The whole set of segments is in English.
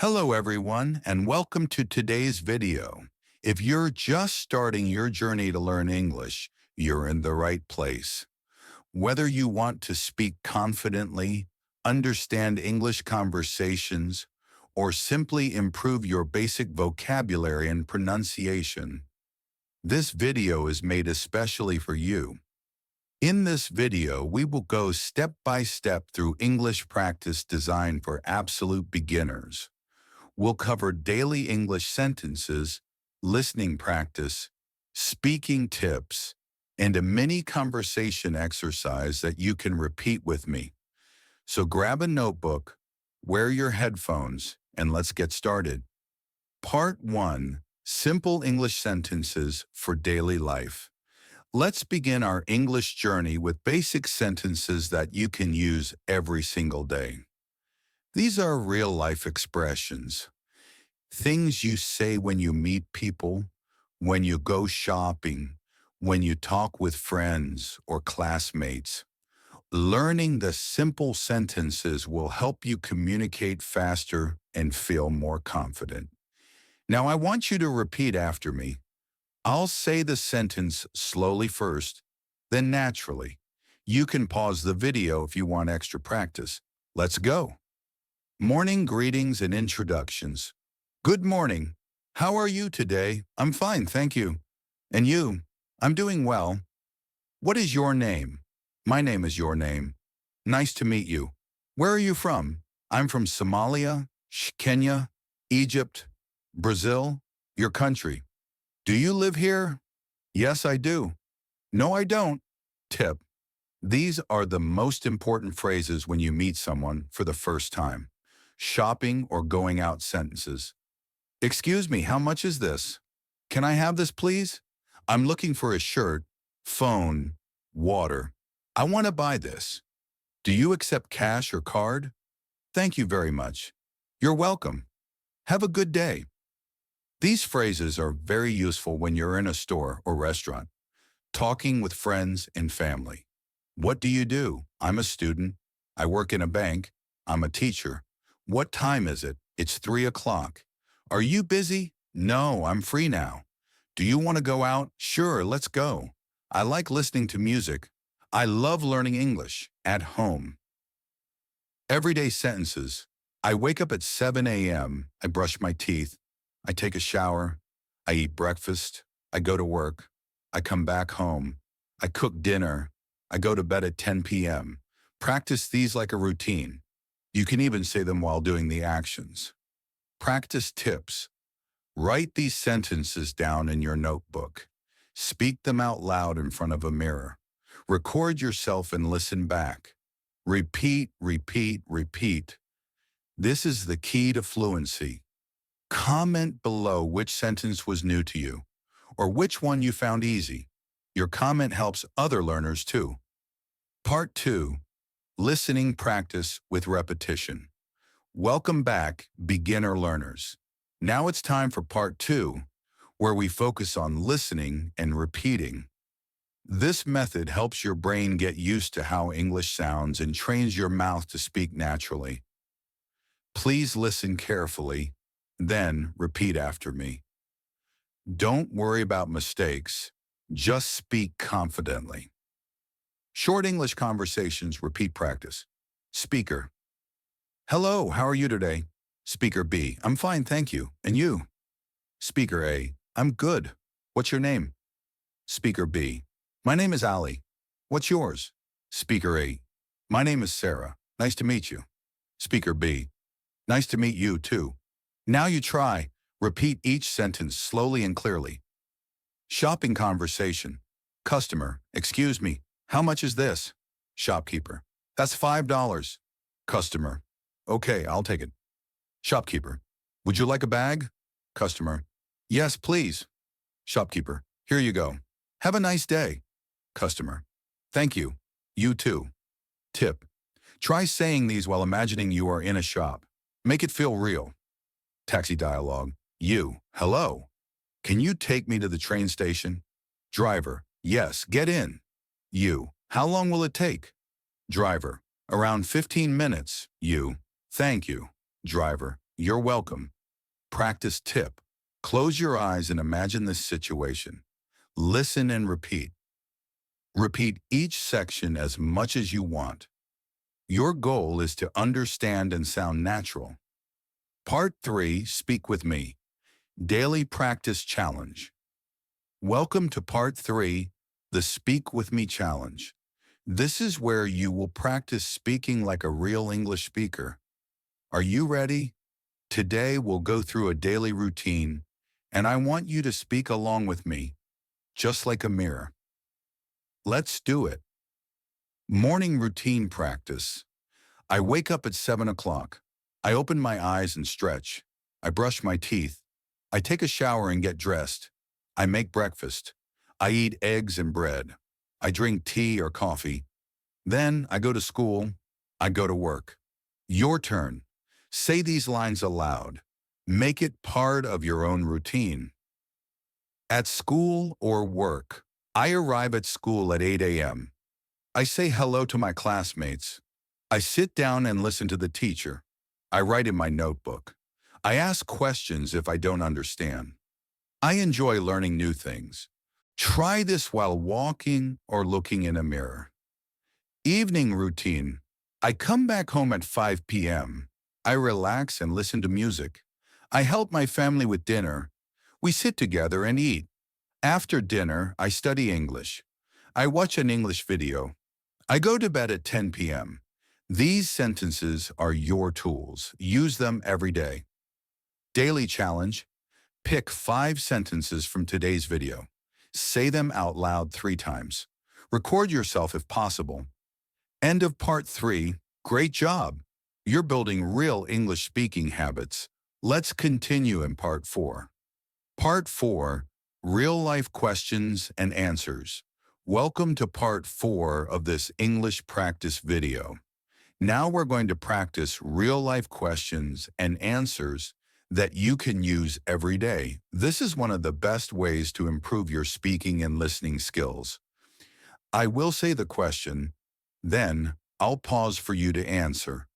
Hello everyone and welcome to today's video. If you're just starting your journey to learn English, you're in the right place. Whether you want to speak confidently, understand English conversations, or simply improve your basic vocabulary and pronunciation, this video is made especially for you. In this video, we will go step by step through English practice designed for absolute beginners. We'll cover daily English sentences, listening practice, speaking tips, and a mini conversation exercise that you can repeat with me. So grab a notebook, wear your headphones, and let's get started. Part 1. Simple English Sentences for Daily Life. Let's begin our English journey with basic sentences that you can use every single day. These are real-life expressions. Things you say when you meet people, when you go shopping, when you talk with friends or classmates. Learning the simple sentences will help you communicate faster and feel more confident. Now I want you to repeat after me. I'll say the sentence slowly first, then naturally. You can pause the video if you want extra practice. Let's go. Morning greetings and introductions. Good morning. How are you today? I'm fine, thank you. And you? I'm doing well. What is your name? My name is your name. Nice to meet you. Where are you from? I'm from Somalia, Kenya, Egypt, Brazil, your country. Do you live here? Yes, I do. No, I don't. Tip. These are the most important phrases when you meet someone for the first time. Shopping or going out sentences. Excuse me, how much is this? Can I have this, please? I'm looking for a shirt, phone, water. I want to buy this. Do you accept cash or card? Thank you very much. You're welcome. Have a good day. These phrases are very useful when you're in a store or restaurant, talking with friends and family. What do you do? I'm a student. I work in a bank. I'm a teacher. What time is it? It's 3 o'clock. Are you busy? No, I'm free now. Do you want to go out? Sure, let's go. I like listening to music. I love learning English at home. Everyday sentences. I wake up at 7 a.m. I brush my teeth. I take a shower. I eat breakfast. I go to work. I come back home. I cook dinner. I go to bed at 10 p.m. Practice these like a routine. You can even say them while doing the actions. Practice tips. Write these sentences down in your notebook. Speak them out loud in front of a mirror. Record yourself and listen back. Repeat, repeat, repeat. This is the key to fluency. Comment below which sentence was new to you, or which one you found easy. Your comment helps other learners too. Part 2. Listening practice with repetition. Welcome back, beginner learners. Now it's time for part 2, where we focus on listening and repeating. This method helps your brain get used to how English sounds and trains your mouth to speak naturally. Please listen carefully, then repeat after me. Don't worry about mistakes, just speak confidently. Short English conversations, repeat practice. Speaker. Hello, how are you today? Speaker B. I'm fine, thank you. And you? Speaker A. I'm good. What's your name? Speaker B. My name is Ali. What's yours? Speaker A. My name is Sarah. Nice to meet you. Speaker B. Nice to meet you too. Now you try. Repeat each sentence slowly and clearly. Shopping conversation. Customer. Excuse me. How much is this? Shopkeeper. That's $5. Customer. Okay, I'll take it. Shopkeeper. Would you like a bag? Customer. Yes, please. Shopkeeper. Here you go. Have a nice day. Customer. Thank you. You too. Tip. Try saying these while imagining you are in a shop. Make it feel real. Taxi dialogue. You. Hello. Can you take me to the train station? Driver. Yes, get in. You. How long will it take? Driver. Around 15 minutes. You. Thank you. Driver. You're welcome. Practice tip. Close your eyes and imagine this situation. Listen and repeat. Repeat each section as much as you want. Your goal is to understand and sound natural. Part 3, Speak with Me. Daily Practice Challenge. Welcome to Part 3, the Speak with Me Challenge. This is where you will practice speaking like a real English speaker. Are you ready? Today we'll go through a daily routine, and I want you to speak along with me, just like a mirror. Let's do it. Morning routine practice. I wake up at 7 o'clock. I open my eyes and stretch. I brush my teeth. I take a shower and get dressed. I make breakfast. I eat eggs and bread. I drink tea or coffee. Then I go to school. I go to work. Your turn. Say these lines aloud. Make it part of your own routine. At school or work. I arrive at school at 8 a.m. I say hello to my classmates. I sit down and listen to the teacher. I write in my notebook. I ask questions if I don't understand. I enjoy learning new things. Try this while walking or looking in a mirror. Evening routine. I come back home at 5 p.m. I relax and listen to music. I help my family with dinner. We sit together and eat. After dinner, I study English. I watch an English video. I go to bed at 10 p.m. These sentences are your tools. Use them every day. Daily challenge. Pick 5 sentences from today's video. Say them out loud 3 times. Record yourself if possible. End of Part 3. Great job! You're building real English speaking habits. Let's continue in Part 4. Part 4. Real-life questions and answers. Welcome to Part 4 of this English practice video. Now we're going to practice real-life questions and answers that you can use every day. This is one of the best ways to improve your speaking and listening skills. I will say the question, then I'll pause for you to answer.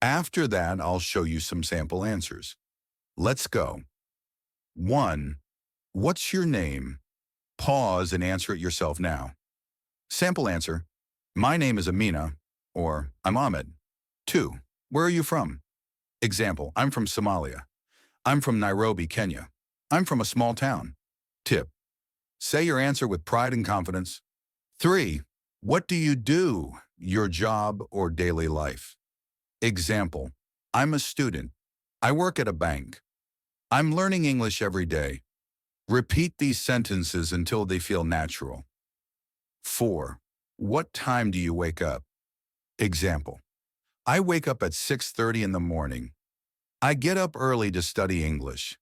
After that, I'll show you some sample answers. Let's go. 1. What's your name? Pause and answer it yourself now. Sample answer. My name is Amina, or I'm Ahmed. 2. Where are you from? Example, I'm from Somalia. I'm from Nairobi, Kenya. I'm from a small town. Tip. Say your answer with pride and confidence. 3. What do you do? Your job or daily life? Example, I'm a student. I work at a bank. I'm learning English every day. Repeat these sentences until they feel natural. 4. What time do you wake up? Example, I wake up at 6:30 in the morning. I get up early to study English.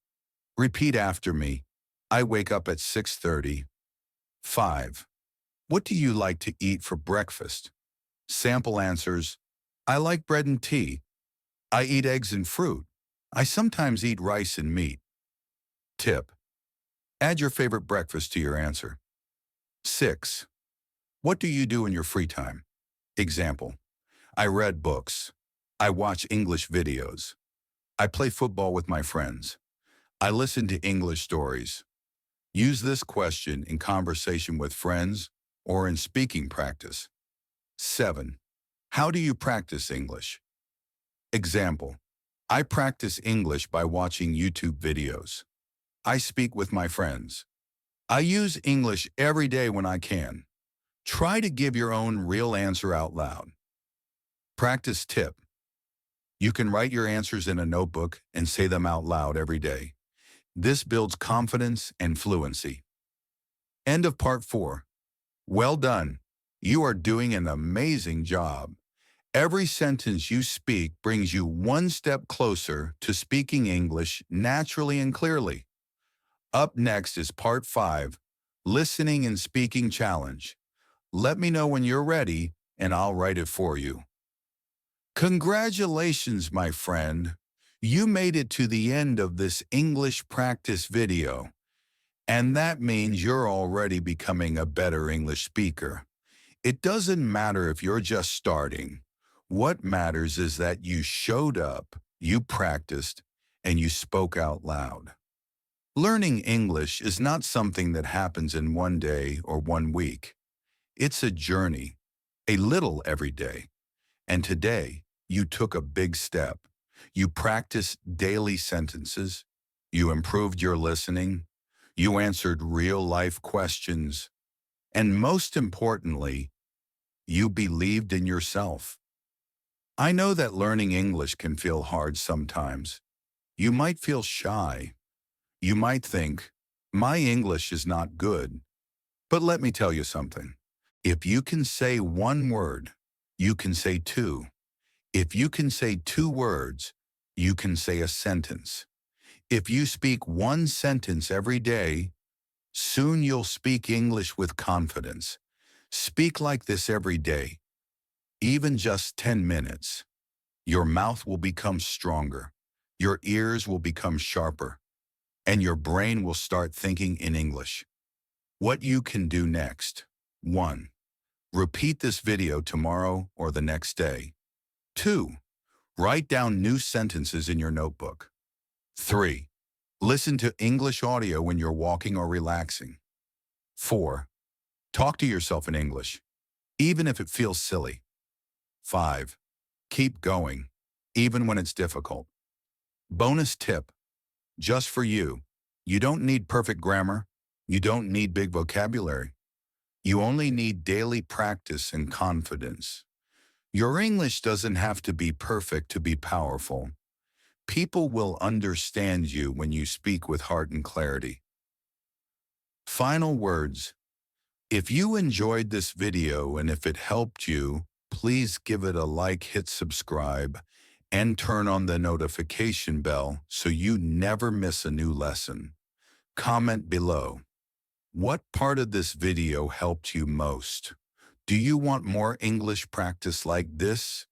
Repeat after me. I wake up at 6:30. 5. What do you like to eat for breakfast? Sample answers. I like bread and tea. I eat eggs and fruit. I sometimes eat rice and meat. Tip. Add your favorite breakfast to your answer. 6. What do you do in your free time? Example. I read books. I watch English videos. I play football with my friends. I listen to English stories. Use this question in conversation with friends or in speaking practice. 7. How do you practice English? Example, I practice English by watching YouTube videos. I speak with my friends. I use English every day when I can. Try to give your own real answer out loud. Practice tip. You can write your answers in a notebook and say them out loud every day. This builds confidence and fluency. End of Part 4. Well done. You are doing an amazing job. Every sentence you speak brings you one step closer to speaking English naturally and clearly. Up next is Part 5, Listening and Speaking Challenge. Let me know when you're ready, and I'll write it for you. Congratulations, my friend. You made it to the end of this English practice video. And that means you're already becoming a better English speaker. It doesn't matter if you're just starting. What matters is that you showed up, you practiced, and you spoke out loud. Learning English is not something that happens in one day or one week. It's a journey, a little every day. And today, you took a big step. You practiced daily sentences. You improved your listening. You answered real-life questions. And most importantly, you believed in yourself. I know that learning English can feel hard sometimes. You might feel shy. You might think, my English is not good. But let me tell you something. If you can say one word, you can say two. If you can say two words, you can say a sentence. If you speak one sentence every day, soon you'll speak English with confidence. Speak like this every day, even just 10 minutes. Your mouth will become stronger, your ears will become sharper, and your brain will start thinking in English. What you can do next. 1. Repeat this video tomorrow or the next day. 2. Write down new sentences in your notebook. 3. Listen to English audio when you're walking or relaxing. 4. Talk to yourself in English, even if it feels silly. 5. Keep going, even when it's difficult. Bonus tip, just for you. You don't need perfect grammar. You don't need big vocabulary. You only need daily practice and confidence. Your English doesn't have to be perfect to be powerful. People will understand you when you speak with heart and clarity. Final words. If you enjoyed this video and if it helped you, please give it a like, hit subscribe, and turn on the notification bell so you never miss a new lesson. Comment below. What part of this video helped you most? Do you want more English practice like this?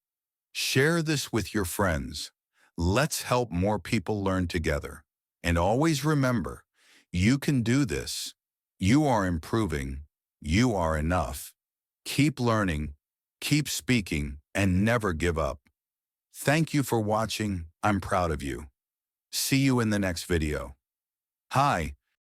Share this with your friends. Let's help more people learn together. And always remember, you can do this. You are improving. You are enough. Keep learning, keep speaking, and never give up. Thank you for watching. I'm proud of you. See you in the next video. Hi,